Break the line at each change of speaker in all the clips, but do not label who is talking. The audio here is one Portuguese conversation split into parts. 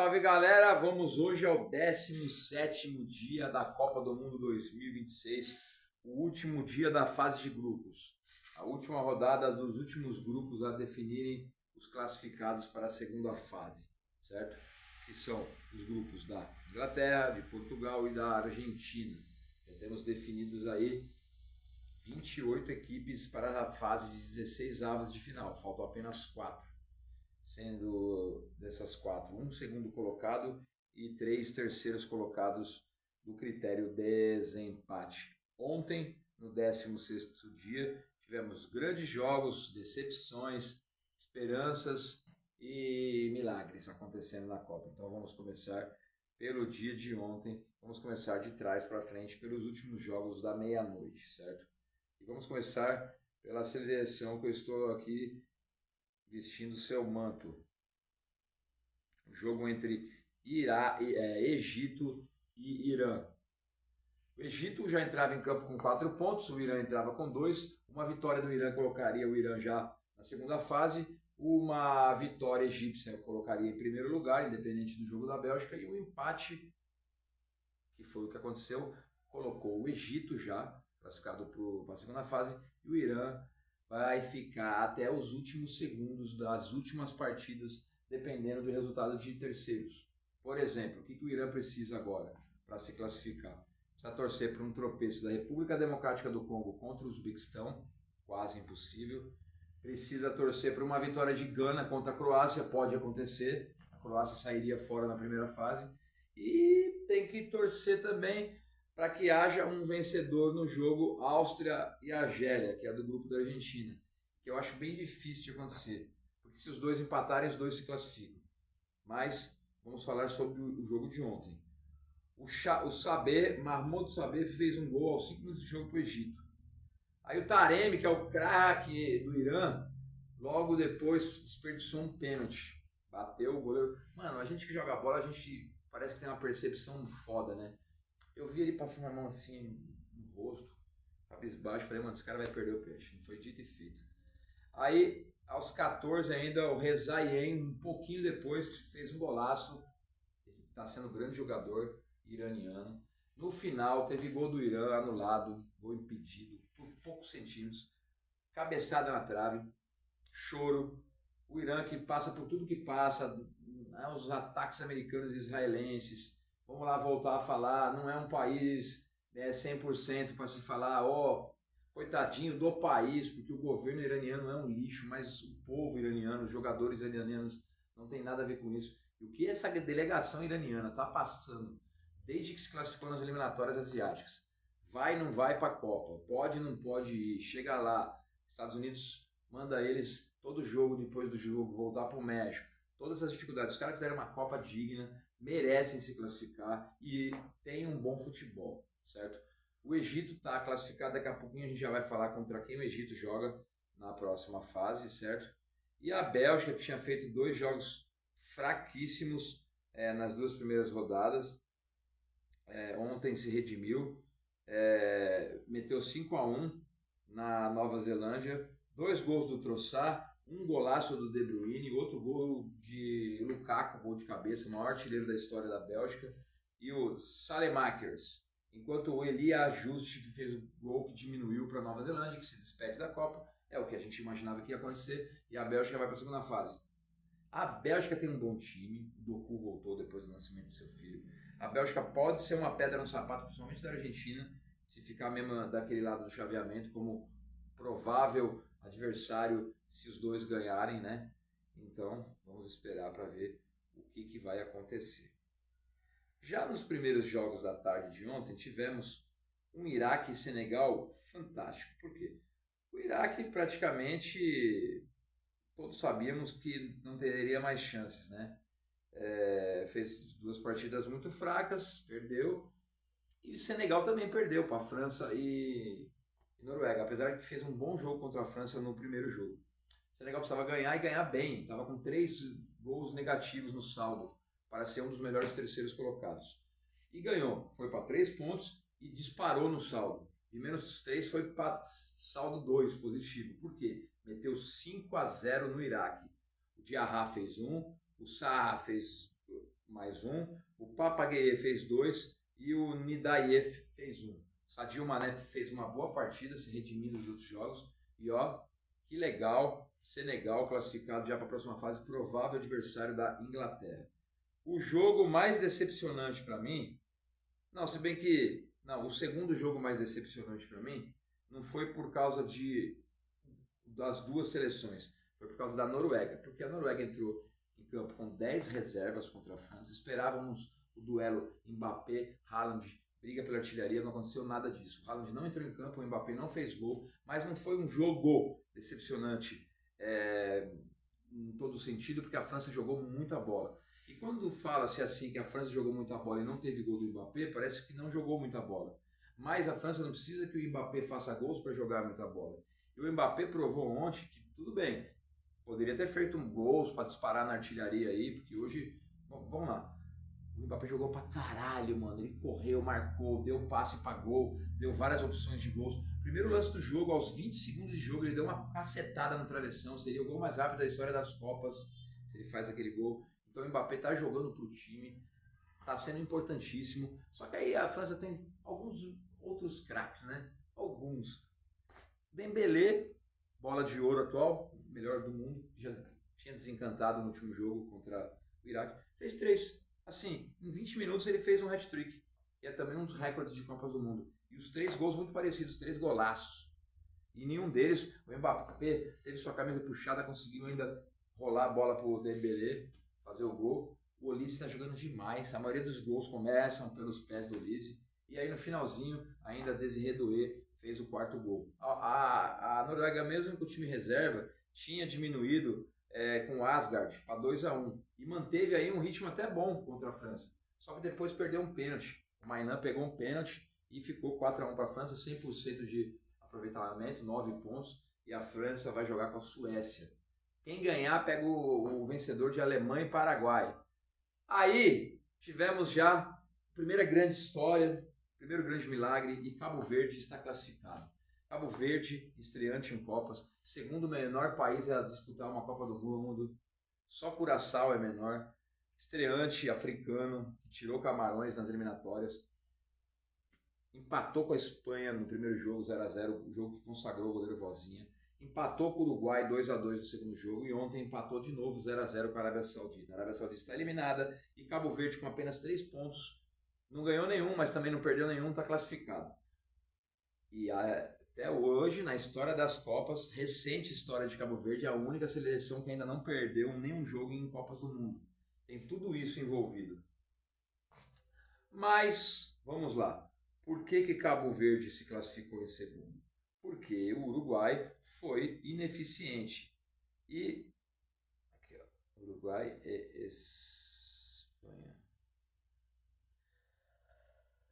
Salve galera, vamos hoje ao 17º dia da Copa do Mundo 2026, o último dia da fase de grupos, a última rodada dos últimos grupos a definirem os classificados para a segunda fase, certo? Que são os grupos da Inglaterra, de Portugal e da Argentina. Já temos definidos aí 28 equipes para a fase de 16 avos de final, faltam apenas 4. Sendo dessas 4, um segundo colocado e 3 terceiros colocados do critério desempate. Ontem, no 16º dia, tivemos grandes jogos, decepções, esperanças e milagres acontecendo na Copa. Então vamos começar pelo dia de ontem, vamos começar de trás para frente pelos últimos jogos da meia-noite, certo? E vamos começar pela seleção que eu estou aqui vestindo seu manto. O jogo entre Egito e Irã. O Egito já entrava em campo com 4 pontos, o Irã entrava com 2. Uma vitória do Irã colocaria o Irã já na segunda fase. Uma vitória egípcia colocaria em primeiro lugar, independente do jogo da Bélgica. E o empate, que foi o que aconteceu, colocou o Egito já classificado para a segunda fase e o Irã vai ficar até os últimos segundos das últimas partidas, dependendo do resultado de terceiros. Por exemplo, o que o Irã precisa agora para se classificar? Precisa torcer para um tropeço da República Democrática do Congo contra o Uzbequistão, quase impossível. Precisa torcer para uma vitória de Gana contra a Croácia, pode acontecer. A Croácia sairia fora na primeira fase. E tem que torcer também para que haja um vencedor no jogo Áustria e Argélia, que é do grupo da Argentina, que eu acho bem difícil de acontecer, porque se os dois empatarem, os dois se classificam. Mas vamos falar sobre o jogo de ontem. O Mahmoud Sabeh fez um gol aos 5 minutos de jogo para o Egito. Aí o Taremi, que é o craque do Irã, logo depois desperdiçou um pênalti. Bateu o goleiro. Mano, a gente que joga bola, a gente parece que tem uma percepção foda, né? Eu vi ele passando a mão assim no rosto, cabisbaixo, falei, mano, esse cara vai perder o peixe. Não foi dito e feito. Aí, aos 14 ainda, o Rezaian, um pouquinho depois, fez um golaço. Ele está sendo um grande jogador iraniano. No final, teve gol do Irã anulado, gol impedido, por poucos centímetros. Cabeçada na trave, choro. O Irã que passa por tudo que passa, os ataques americanos e israelenses. Vamos lá voltar a falar, não é um país 100% para se falar, coitadinho do país, porque o governo iraniano é um lixo, mas o povo iraniano, os jogadores iranianos, não tem nada a ver com isso. E o que essa delegação iraniana está passando, desde que se classificou nas eliminatórias asiáticas, vai não vai para a Copa, pode não pode ir, chega lá, Estados Unidos manda eles todo jogo, depois do jogo, voltar para o México, todas as dificuldades, os caras fizeram uma Copa digna, merecem se classificar e tem um bom futebol, certo? O Egito está classificado, daqui a pouquinho a gente já vai falar contra quem o Egito joga na próxima fase, certo? E a Bélgica, que tinha feito 2 jogos fraquíssimos nas 2 primeiras rodadas, ontem se redimiu, meteu 5-1 na Nova Zelândia, 2 gols do Trossard, um golaço do De Bruyne, outro gol de Lukaku, gol de cabeça, o maior artilheiro da história da Bélgica, e o Saelemaekers. Enquanto o Elie Ajuste fez o gol que diminuiu para a Nova Zelândia, que se despede da Copa, é o que a gente imaginava que ia acontecer, e a Bélgica vai para a segunda fase. A Bélgica tem um bom time, o Doku voltou depois do nascimento do seu filho. A Bélgica pode ser uma pedra no sapato, principalmente da Argentina, se ficar mesmo daquele lado do chaveamento, como provável adversário se os dois ganharem, né? Então, vamos esperar para ver o que vai acontecer. Já nos primeiros jogos da tarde de ontem, tivemos um Iraque e Senegal fantástico. Por quê? O Iraque praticamente todos sabíamos que não teria mais chances, né? Fez 2 partidas muito fracas, perdeu. E o Senegal também perdeu para a França e Noruega, apesar de que fez um bom jogo contra a França no primeiro jogo. O Senegal precisava ganhar e ganhar bem, estava com 3 gols negativos no saldo, para ser um dos melhores terceiros colocados. E ganhou, foi para 3 pontos e disparou no saldo. De menos 3 foi para saldo 2, positivo. Por quê? Meteu 5-0 no Iraque. O Diarra fez 1, o Sarra fez mais um, o Papagueye fez 2 e o Nidaye fez 1. Sadio Mané fez uma boa partida, se redimindo dos outros jogos. E ó, que legal, Senegal classificado já para a próxima fase, provável adversário da Inglaterra. O jogo mais decepcionante para mim, não, se bem que, não, o segundo jogo mais decepcionante para mim não foi por causa das duas seleções, foi por causa da Noruega, porque a Noruega entrou em campo com 10 reservas contra a França, esperávamos o duelo Mbappé-Haaland, briga pela artilharia, não aconteceu nada disso. O Haaland não entrou em campo, o Mbappé não fez gol, mas não foi um jogo decepcionante em todo sentido, porque a França jogou muita bola. E quando fala-se assim que a França jogou muita bola e não teve gol do Mbappé, parece que não jogou muita bola. Mas a França não precisa que o Mbappé faça gols para jogar muita bola. E o Mbappé provou ontem que tudo bem, poderia ter feito gols para disparar na artilharia aí, porque hoje, vamos lá, o Mbappé jogou pra caralho, mano. Ele correu, marcou, deu passe pra gol, deu várias opções de gols. Primeiro lance do jogo, aos 20 segundos de jogo, ele deu uma cacetada no travessão. Seria o gol mais rápido da história das Copas, se ele faz aquele gol. Então o Mbappé tá jogando pro time, tá sendo importantíssimo. Só que aí a França tem alguns outros craques, né? Alguns. Dembélé, bola de ouro atual, melhor do mundo, já tinha desencantado no último jogo contra o Iraque. Fez 3. Assim, em 20 minutos ele fez um hat-trick. E é também um dos recordes de Copas do Mundo. E os 3 gols muito parecidos, 3 golaços. E nenhum deles, o Mbappé teve sua camisa puxada, conseguiu ainda rolar a bola pro Dembélé, fazer o gol. O Olise está jogando demais. A maioria dos gols começam pelos pés do Olise. E aí no finalzinho, ainda Désiré Doué fez o 4º gol. A Noruega, mesmo com o time reserva, tinha diminuído com o Asgard para 2-1 e manteve aí um ritmo até bom contra a França. Só que depois perdeu um pênalti. O Maignan pegou um pênalti e ficou 4-1 para a França, 100% de aproveitamento, 9 pontos. E a França vai jogar com a Suécia. Quem ganhar pega o vencedor de Alemanha e Paraguai. Aí tivemos já a primeira grande história, primeiro grande milagre, e Cabo Verde está classificado. Cabo Verde, estreante em Copas, segundo menor país a disputar uma Copa do Mundo, só Curaçao é menor, estreante africano, que tirou Camarões nas eliminatórias, empatou com a Espanha no primeiro jogo 0-0, o jogo que consagrou o goleiro Vozinha, empatou com o Uruguai 2-2 no segundo jogo e ontem empatou de novo 0-0 com a Arábia Saudita. A Arábia Saudita está eliminada e Cabo Verde com apenas 3 pontos, não ganhou nenhum, mas também não perdeu nenhum, está classificado. E até hoje, na história das Copas, recente história de Cabo Verde, é a única seleção que ainda não perdeu nenhum jogo em Copas do Mundo. Tem tudo isso envolvido. Mas, vamos lá. Por que Cabo Verde se classificou em segundo? Porque o Uruguai foi ineficiente. E aqui, ó, Uruguai e Espanha.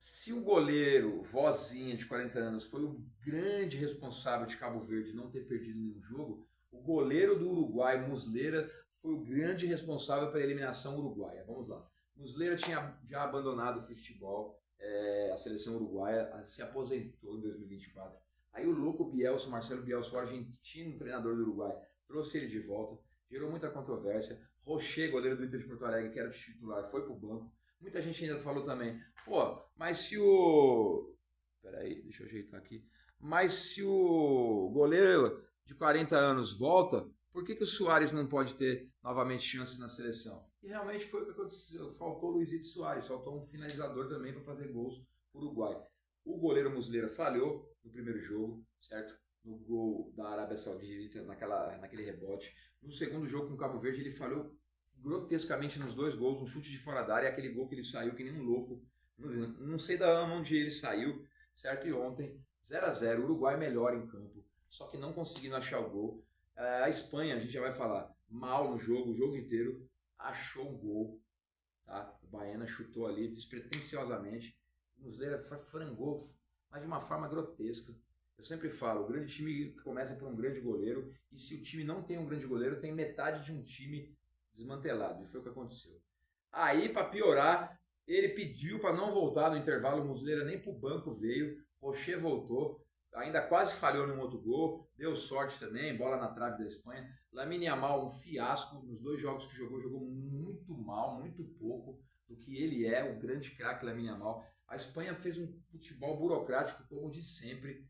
Se o goleiro Vozinha, de 40 anos, foi o grande responsável de Cabo Verde não ter perdido nenhum jogo, o goleiro do Uruguai, Muslera, foi o grande responsável pela eliminação uruguaia. Vamos lá. Muslera tinha já abandonado o futebol, a seleção uruguaia se aposentou em 2024. Aí o louco Bielsa, Marcelo Bielsa, o argentino treinador do Uruguai, trouxe ele de volta, gerou muita controvérsia. Rocher, goleiro do Inter de Porto Alegre, que era titular, foi pro banco. Muita gente ainda falou também, pô, mas se o... Peraí, deixa eu ajeitar aqui. Mas se o goleiro de 40 anos volta, por que o Soares não pode ter novamente chances na seleção? E realmente foi o que aconteceu. Faltou o Luizito Soares, faltou um finalizador também para fazer gols para o Uruguai. O goleiro Muslera falhou no primeiro jogo, certo? No gol da Arábia Saudita, naquele rebote. No segundo jogo com o Cabo Verde, ele falhou grotescamente nos 2 gols, um chute de fora da área, aquele gol que ele saiu que nem um louco. Não sei da onde ele saiu, certo? E ontem, 0-0, Uruguai melhor em campo, só que não conseguindo achar o gol. A Espanha, a gente já vai falar, mal no jogo, o jogo inteiro, achou um gol, tá? O Baena chutou ali despretensiosamente, o Muslera frangou, mas de uma forma grotesca. Eu sempre falo, o grande time começa por um grande goleiro, e se o time não tem um grande goleiro, tem metade de um time desmantelado, e foi o que aconteceu. Aí, para piorar, ele pediu para não voltar no intervalo, o Muslera nem pro banco veio, Rocher voltou, ainda quase falhou num outro gol, deu sorte também, bola na trave da Espanha. Lamine Yamal, um fiasco nos 2 jogos que jogou muito mal, muito pouco. que ele é, o grande craque Lamine Yamal. A Espanha fez um futebol burocrático como de sempre.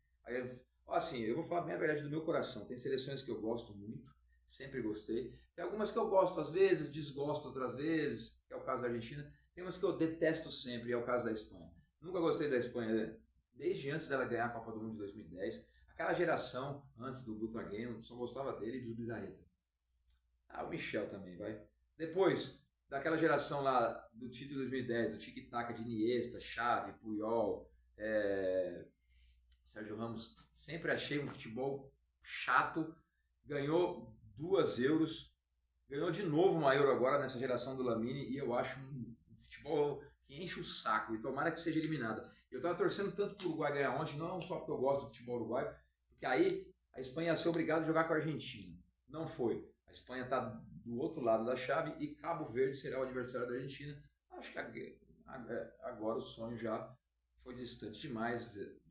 Assim, eu vou falar bem a verdade do meu coração. Tem seleções que eu gosto muito, sempre gostei. Tem algumas que eu gosto às vezes, desgosto outras vezes, que é o caso da Argentina. Tem umas que eu detesto sempre, é o caso da Espanha. Nunca gostei da Espanha, desde antes dela ganhar a Copa do Mundo de 2010. Aquela geração, antes do Butragueño, só gostava dele e do Bizarreta. Ah, o Michel também, vai. Depois, daquela geração lá do título de 2010, do tic-tac de Iniesta, Xavi, Puyol, Sérgio Ramos, sempre achei um futebol chato. Ganhou 2 euros, ganhou de novo uma euro agora nessa geração do Lamine, e eu acho um futebol que enche o saco, e tomara que seja eliminada. Eu tava torcendo tanto pro Uruguai ganhar ontem, não só porque eu gosto do futebol uruguaio, porque aí a Espanha ia ser obrigada a jogar com a Argentina. Não foi. A Espanha está do outro lado da chave e Cabo Verde será o adversário da Argentina. Acho que agora o sonho já foi distante demais.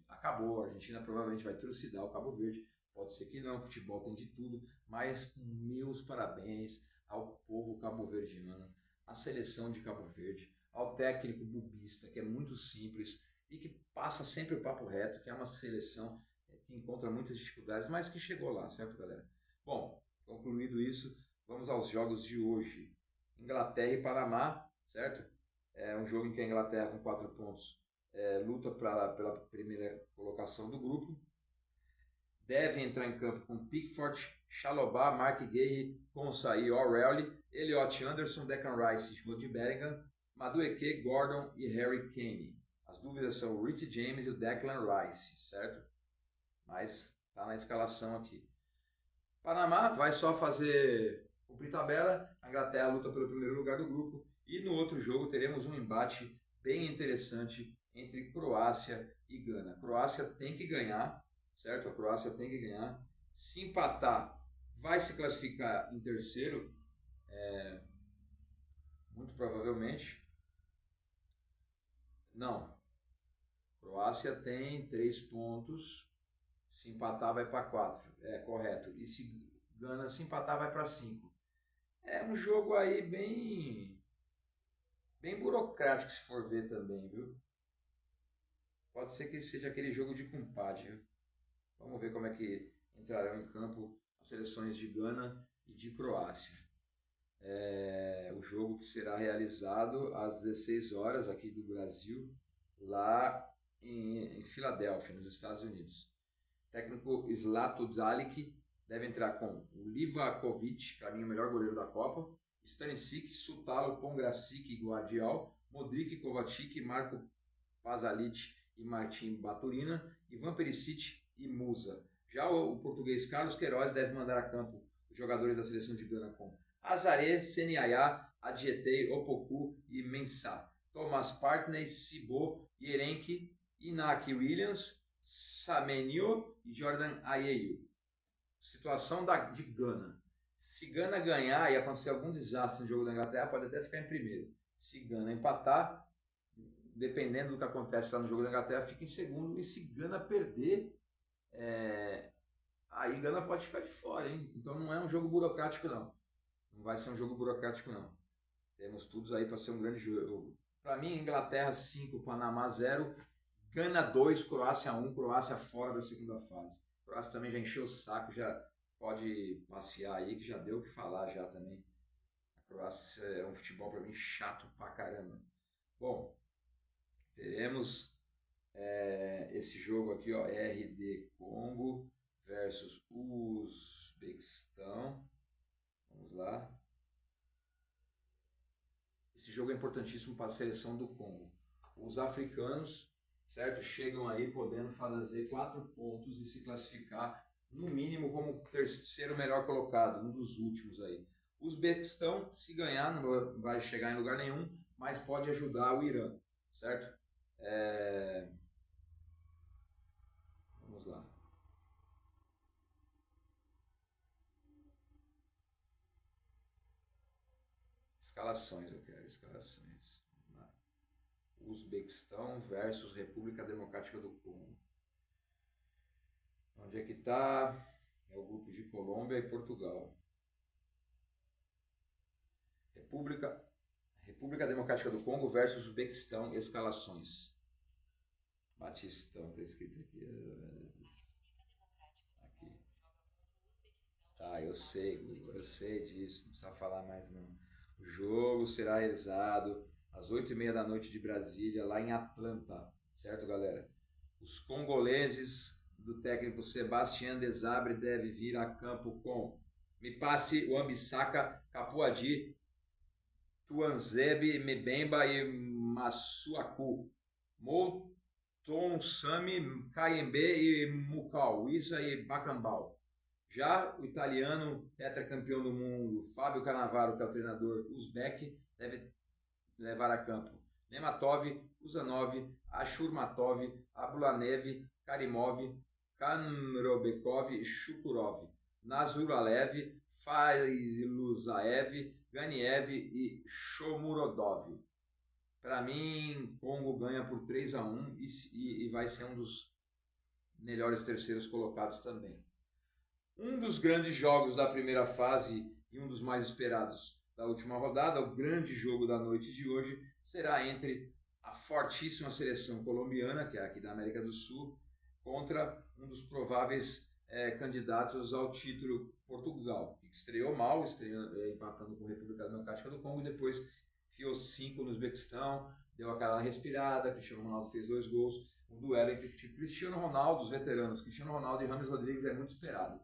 Acabou. A Argentina provavelmente vai trucidar o Cabo Verde. Pode ser que não, o futebol tem de tudo. Mas meus parabéns ao povo cabo-verdiano, à seleção de Cabo Verde, ao técnico bubista, que é muito simples e que passa sempre o papo reto, que é uma seleção que encontra muitas dificuldades, mas que chegou lá, certo, galera? Bom, concluído isso, vamos aos jogos de hoje. Inglaterra e Panamá, certo? É um jogo em que a Inglaterra, com 4 pontos, luta pela primeira colocação do grupo. Deve entrar em campo com Pickford, Chalobah, Mark Guehi, Konsa e O'Reilly, Elliot Anderson, Declan Rice, Jude Bellingham, Madueke, Gordon e Harry Kane. As dúvidas são o Rich James e o Declan Rice, certo? Mas está na escalação aqui. Panamá vai só cumprir tabela, a Inglaterra luta pelo primeiro lugar do grupo, e no outro jogo teremos um embate bem interessante entre Croácia e Gana. A Croácia tem que ganhar, certo? A Croácia tem que ganhar. Se empatar, vai se classificar em terceiro, muito provavelmente. Não. Croácia tem 3 pontos. Se empatar, vai para 4. É correto. E se Gana se empatar, vai para 5. É um jogo aí bem burocrático, se for ver também, viu? Pode ser que seja aquele jogo de compadre, viu? Vamos ver como é que entrarão em campo as seleções de Gana e de Croácia. O jogo que será realizado às 16 horas aqui do Brasil, lá em Filadélfia, nos Estados Unidos. O técnico Zlatko Dalic deve entrar com o Livakovic, para mim o melhor goleiro da Copa, Stanisic, Sutalo, Pongracic e Guardiol, Modric, Kovacic, Marco Pasalic e Martin Baturina, Ivan Perisic e Musa. Já o português Carlos Queiroz deve mandar a campo os jogadores da seleção de Gana com Azaré, Seniaya, Adjetei, Opoku e Mensah. Thomas Partney, Sibo, Yerenki, Inaki Williams, Samenio e Jordan Ayew. Situação de Gana. Se Gana ganhar e acontecer algum desastre no jogo da Inglaterra, pode até ficar em primeiro. Se Gana empatar, dependendo do que acontece lá no jogo da Inglaterra, fica em segundo. E se Gana perder, aí Gana pode ficar de fora, hein? Então não é um jogo burocrático, não. Não vai ser um jogo burocrático, não. Temos tudo aí para ser um grande jogo. Para mim, Inglaterra 5, Panamá 0, Gana 2, Croácia 1, Croácia fora da segunda fase. Croácia também já encheu o saco, já pode passear aí, que já deu o que falar já também. A Croácia é um futebol para mim chato pra caramba. Bom, teremos esse jogo aqui, ó, RD Congo versus Uzbequistão. Vamos lá. Esse jogo é importantíssimo para a seleção do Congo. Os africanos, certo, chegam aí podendo fazer 4 pontos e se classificar no mínimo como terceiro melhor colocado, um dos últimos aí. O Uzbequistão, se ganhar, não vai chegar em lugar nenhum, mas pode ajudar o Irã, certo? Vamos lá. Escalações, eu quero escalações. Uzbequistão versus República Democrática do Congo. Onde é que está? É o grupo de Colômbia e Portugal. República Democrática do Congo versus Uzbequistão, escalações. Batistão, tá escrito aqui. Aqui. Tá, eu sei disso, não precisa falar mais não. O jogo será realizado às 8h30 da noite de Brasília, lá em Atlanta, certo, galera? Os congoleses do técnico Sebastião Desabre deve vir a campo com Mipassi, Wan-Bissaka, Capuadi, Tuanzebe, Mbemba e Masuaku, Motonsami, Kayembe e Mukau, Isa e Bacambau. Já o italiano, tetracampeão do mundo, Fábio Cannavaro, que é o treinador uzbek, deve levar a campo Nematov, Uzanov, Ashurmatov, Abulanev, Karimov, Kanrobekov e Shukurov, Nazuralev, Failuzaev, Ganiev e Shomurodov. Para mim, Congo ganha por 3-1 e vai ser um dos melhores terceiros colocados também. Um dos grandes jogos da primeira fase e um dos mais esperados da última rodada, o grande jogo da noite de hoje, será entre a fortíssima seleção colombiana, que é aqui da América do Sul, contra um dos prováveis candidatos ao título, Portugal, que estreou mal, empatando com a República Democrática do Congo, e depois fiou 5 no Uzbequistão, deu aquela respirada, Cristiano Ronaldo fez 2 gols, um duelo entre Cristiano Ronaldo, os veteranos, Cristiano Ronaldo e James Rodrigues é muito esperado.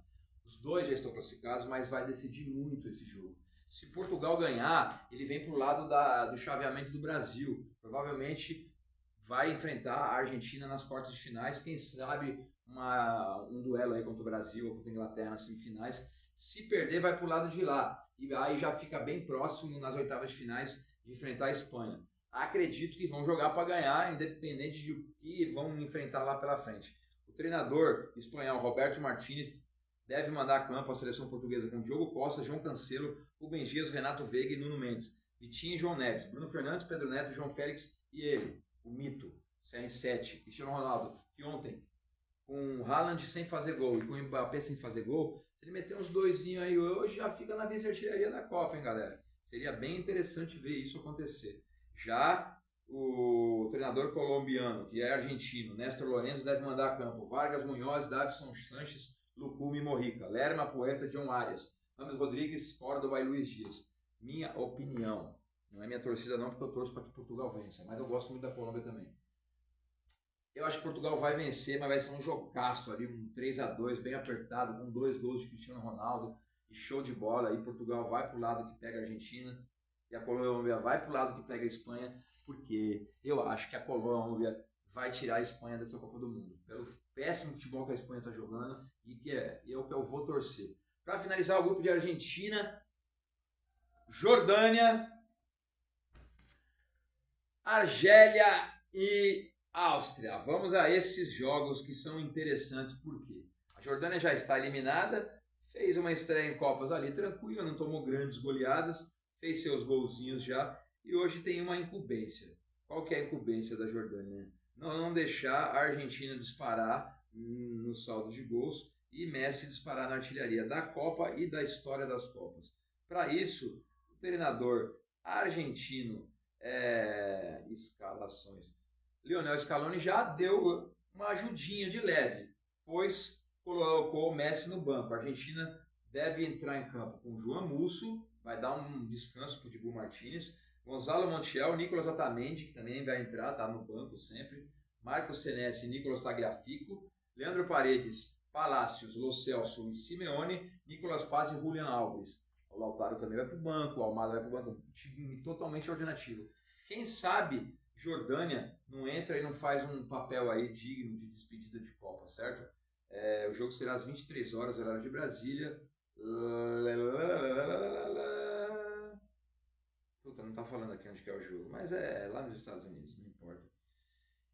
Os dois já estão classificados, mas vai decidir muito esse jogo. Se Portugal ganhar, ele vem para o lado do chaveamento do Brasil. Provavelmente vai enfrentar a Argentina nas quartas de finais. Quem sabe um duelo aí contra o Brasil ou contra a Inglaterra nas semifinais. Se perder, vai para o lado de lá. E aí já fica bem próximo nas oitavas de finais de enfrentar a Espanha. Acredito que vão jogar para ganhar, independente de o que vão enfrentar lá pela frente. O treinador espanhol Roberto Martínez deve mandar a campo a seleção portuguesa com Diogo Costa, João Cancelo, Rubem Dias, Renato Veiga e Nuno Mendes, Vitinho e João Neves, Bruno Fernandes, Pedro Neto, João Félix e ele, o mito, CR7, Cristiano Ronaldo, que ontem, com o Haaland sem fazer gol e com o Mbappé sem fazer gol, se ele meter uns doisinhos aí hoje, já fica na vice-artilharia da Copa, hein, galera? Seria bem interessante ver isso acontecer. Já o treinador colombiano, que é argentino, Néstor Lorenzo, deve mandar a campo Vargas Munhoz, Davison Sanches, Lucumi Morrica, Lerma, Puerta, John Arias, James Rodrigues, Córdoba e Luiz Dias. Minha opinião. Não é minha torcida não, porque eu torço para que Portugal vença, mas eu gosto muito da Colômbia também. Eu acho que Portugal vai vencer, mas vai ser um jogaço ali, um 3-2 bem apertado, com 2 gols de Cristiano Ronaldo, e show de bola. Aí Portugal vai para o lado que pega a Argentina, e a Colômbia vai para o lado que pega a Espanha, porque eu acho que a Colômbia vai tirar a Espanha dessa Copa do Mundo, pelo péssimo futebol que a Espanha está jogando, e que é o que eu vou torcer. Para finalizar, o grupo de Argentina, Jordânia, Argélia e Áustria. Vamos a esses jogos que são interessantes, porque a Jordânia já está eliminada, fez uma estreia em Copas ali tranquila, não tomou grandes goleadas, fez seus golzinhos já, e hoje tem uma incumbência. Qual que é a incumbência da Jordânia? Não deixar a Argentina disparar no saldo de gols e Messi disparar na artilharia da Copa e da história das Copas. Para isso, o treinador argentino, escalações, Lionel Scaloni já deu uma ajudinha de leve, pois colocou o Messi no banco. A Argentina deve entrar em campo com João Musso, vai dar um descanso para o Dibu Martínez, Gonzalo Montiel, Nicolas Otamendi, que também vai entrar, está no banco sempre, Marcos Senesi, Nicolas Tagliafico, Leandro Paredes, Palácios, Lo Celso e Simeone, Nicolas Paz e Julian Alves. O Lautaro também vai para o banco, o Almada vai para o banco, um time totalmente alternativo. Quem sabe Jordânia não entra e não faz um papel aí digno de despedida de Copa, certo? O jogo será às 23 horas, horário de Brasília. Puta, não tá falando aqui onde que é o jogo, mas é lá nos Estados Unidos, não importa.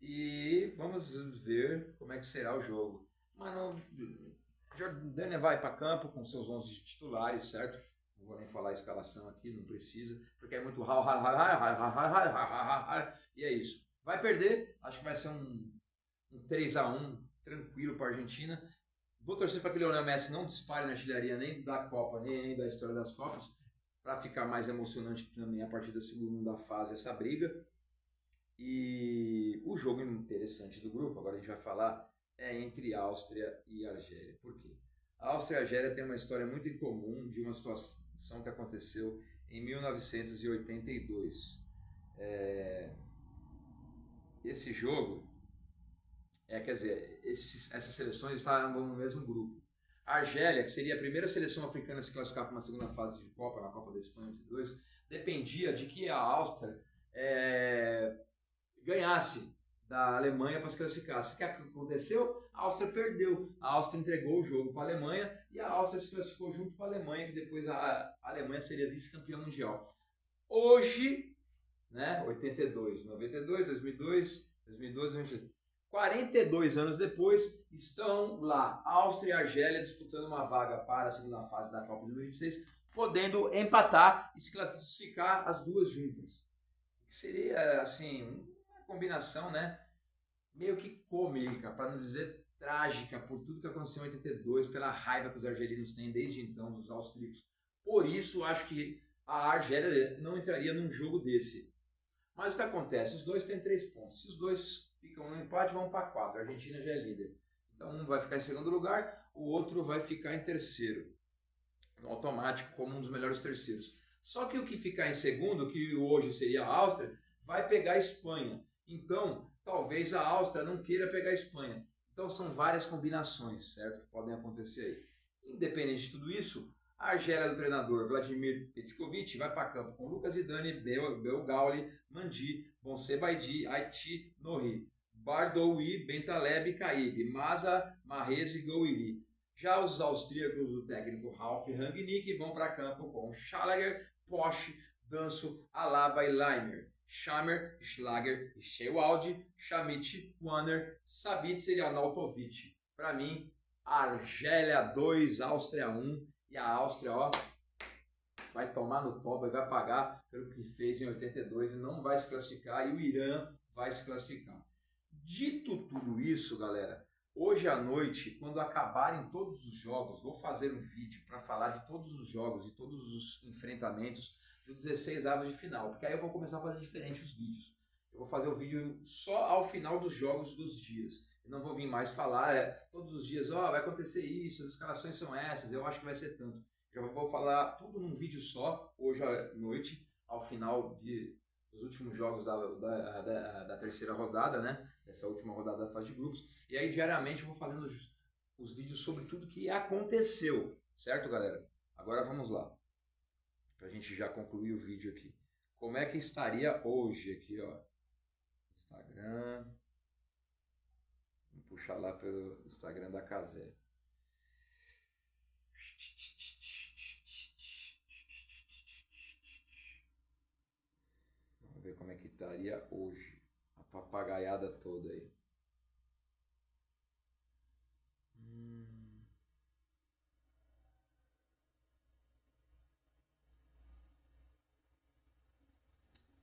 E vamos ver como é que será o jogo. Mano, Jordânia vai para campo com seus 11 titulares, certo? Não vou nem falar a escalação aqui, não precisa, porque é muito e é isso. Vai perder, acho que vai ser um 3-1 tranquilo para a Argentina. Vou torcer para que o Lionel Messi não dispare na artilharia nem da Copa, nem da história das Copas. para ficar mais emocionante também a partir da segunda fase essa briga. E o jogo interessante do grupo, agora a gente vai falar, é entre Áustria e Argélia. Por quê? A Áustria e a Argélia têm uma história muito em comum de uma situação que aconteceu em 1982. Esse jogo, quer dizer, essas seleções estavam no mesmo grupo. A Argélia, que seria a primeira seleção africana a se classificar para uma segunda fase de Copa, na Copa da Espanha 82, dependia de que a Áustria ganhasse da Alemanha para se classificar. O que aconteceu? A Áustria perdeu. A Áustria entregou o jogo para a Alemanha e a Áustria se classificou junto com a Alemanha, que depois a Alemanha seria vice-campeã mundial. Hoje, né, 82, 92, 2002, 2023, 42 anos depois, estão lá Áustria e Argélia disputando uma vaga para a segunda fase da Copa de 2026, podendo empatar e se classificar as duas juntas. Que seria, assim, uma combinação, né, meio que cômica, para não dizer trágica, por tudo que aconteceu em 82, pela raiva que os argelinos têm desde então dos austríacos. Por isso, acho que a Argélia não entraria num jogo desse. Mas o que acontece? Os dois têm 3 pontos. Se os dois ficam no empate, vão para 4. A Argentina já é líder. Então um vai ficar em segundo lugar, o outro vai ficar em terceiro. No automático, como um dos melhores terceiros. Só que o que ficar em segundo, que hoje seria a Áustria, vai pegar a Espanha. Então, talvez a Áustria não queira pegar a Espanha. Então são várias combinações, certo? Que podem acontecer aí. Independente de tudo isso, a Argélia do treinador Vladimir Petkovic vai para campo com Lucas Zidane, Belgauli, Mandi, Bonsebaidi, Aiti, Nouri, Bardoui, Bentaleb, Caíbe, Maza, Mahrez e Gouiri. Já os austríacos do técnico Ralf Rangnick vão para campo com Schlager, Posch, Danso, Alaba e Leimer, Schammer, Schlager, Schewaldi, Schmidt, Wanner, Sabitzer e Arnautovic. Para mim, Argélia 2, Áustria 1. E a Áustria, ó, vai tomar no toba e vai pagar pelo que fez em 82 e não vai se classificar. E o Irã vai se classificar. Dito tudo isso, galera, hoje à noite, quando acabarem todos os jogos, vou fazer um vídeo para falar de todos os jogos e todos os enfrentamentos dos 16 avos de final. Porque aí eu vou começar a fazer diferente os vídeos. Eu vou fazer o vídeo só ao final dos jogos dos dias. Não vou vir mais falar todos os dias, vai acontecer isso, as escalações são essas, eu acho que vai ser tanto. Já vou falar tudo num vídeo só, hoje à noite, ao final dos últimos jogos da terceira rodada, né? Dessa última rodada da fase de grupos. E aí, diariamente, eu vou fazendo os vídeos sobre tudo que aconteceu, certo, galera? Agora vamos lá, pra gente já concluir o vídeo aqui. Como é que estaria hoje aqui, ó? Instagram... Vou puxar lá pelo Instagram da Casé. Vamos ver como é que estaria hoje. A papagaiada toda aí.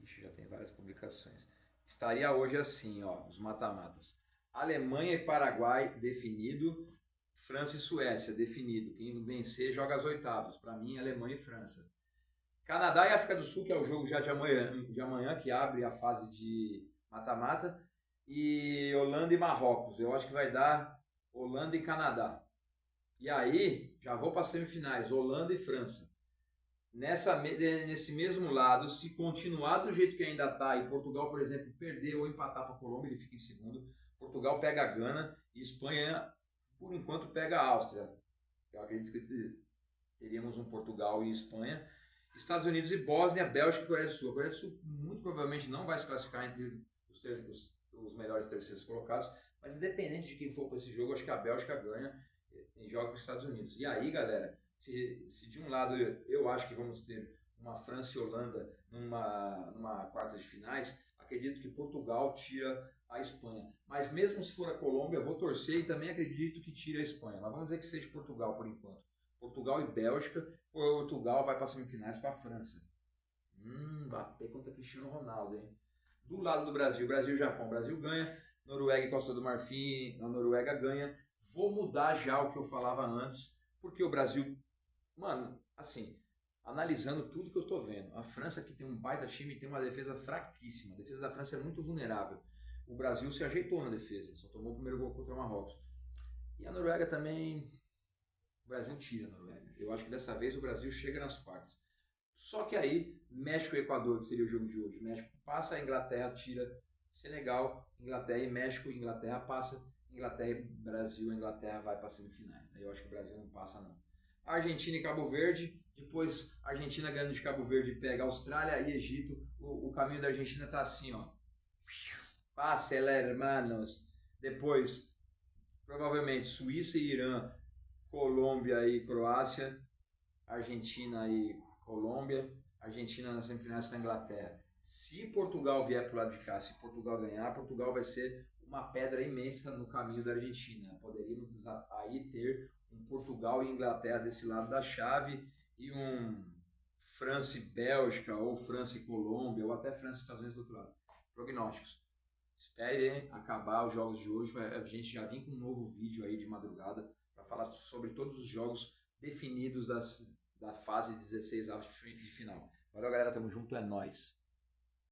Ixi, já tem várias publicações. Estaria hoje assim, ó, os mata-matas. Alemanha e Paraguai definido, França e Suécia definido. Quem vencer joga as oitavas. Para mim, Alemanha e França. Canadá e África do Sul, que é o jogo já de amanhã, que abre a fase de mata-mata. E Holanda e Marrocos. Eu acho que vai dar Holanda e Canadá. E aí, já vou para as semifinais, Holanda e França. Nesse mesmo lado, se continuar do jeito que ainda está, e Portugal, por exemplo, perder ou empatar para a Colômbia, ele fica em segundo. Portugal pega a Gana e Espanha, por enquanto, pega a Áustria. Eu acredito que teríamos um Portugal e Espanha. Estados Unidos e Bósnia, Bélgica e Coreia do Sul. A Coreia do Sul muito provavelmente não vai se classificar entre os melhores terceiros colocados, mas independente de quem for para esse jogo, acho que a Bélgica ganha e joga com os Estados Unidos. E aí, galera, se de um lado eu acho que vamos ter uma França e Holanda numa quarta de finais, acredito que Portugal tira a Espanha. Mas mesmo se for a Colômbia, eu vou torcer e também acredito que tire a Espanha. Mas vamos dizer que seja Portugal por enquanto. Portugal e Bélgica. Portugal vai para as semifinais com a França. Mbappé contra Cristiano Ronaldo, hein? Do lado do Brasil, Brasil e Japão. Brasil ganha. Noruega e Costa do Marfim, a Noruega ganha. Vou mudar já o que eu falava antes, porque o Brasil... Mano, assim, analisando tudo que eu estou vendo. A França, que tem um baita time, tem uma defesa fraquíssima. A defesa da França é muito vulnerável. O Brasil se ajeitou na defesa, só tomou o primeiro gol contra o Marrocos. E a Noruega também, o Brasil tira a Noruega. Eu acho que dessa vez o Brasil chega nas quartas. Só que aí, México e Equador, que seria o jogo de hoje. México passa, a Inglaterra tira. Senegal, Inglaterra e México, Inglaterra passa. Inglaterra e Brasil, a Inglaterra vai para semifinais. Aí eu acho que o Brasil não passa não. Argentina e Cabo Verde, depois Argentina ganhando de Cabo Verde pega Austrália e Egito. O caminho da Argentina tá assim, ó. Pásela, hermanos. Depois, provavelmente, Suíça e Irã, Colômbia e Croácia, Argentina e Colômbia, Argentina nas semifinais com a Inglaterra. Se Portugal vier para o lado de cá, se Portugal ganhar, Portugal vai ser uma pedra imensa no caminho da Argentina. Poderíamos aí ter um Portugal e Inglaterra desse lado da chave e um França e Bélgica, ou França e Colômbia, ou até França e Estados Unidos do outro lado. Prognósticos. Esperem acabar os jogos de hoje. A gente já vem com um novo vídeo aí de madrugada para falar sobre todos os jogos definidos da fase 16 avos de final. Valeu, galera. Tamo junto. É nóis.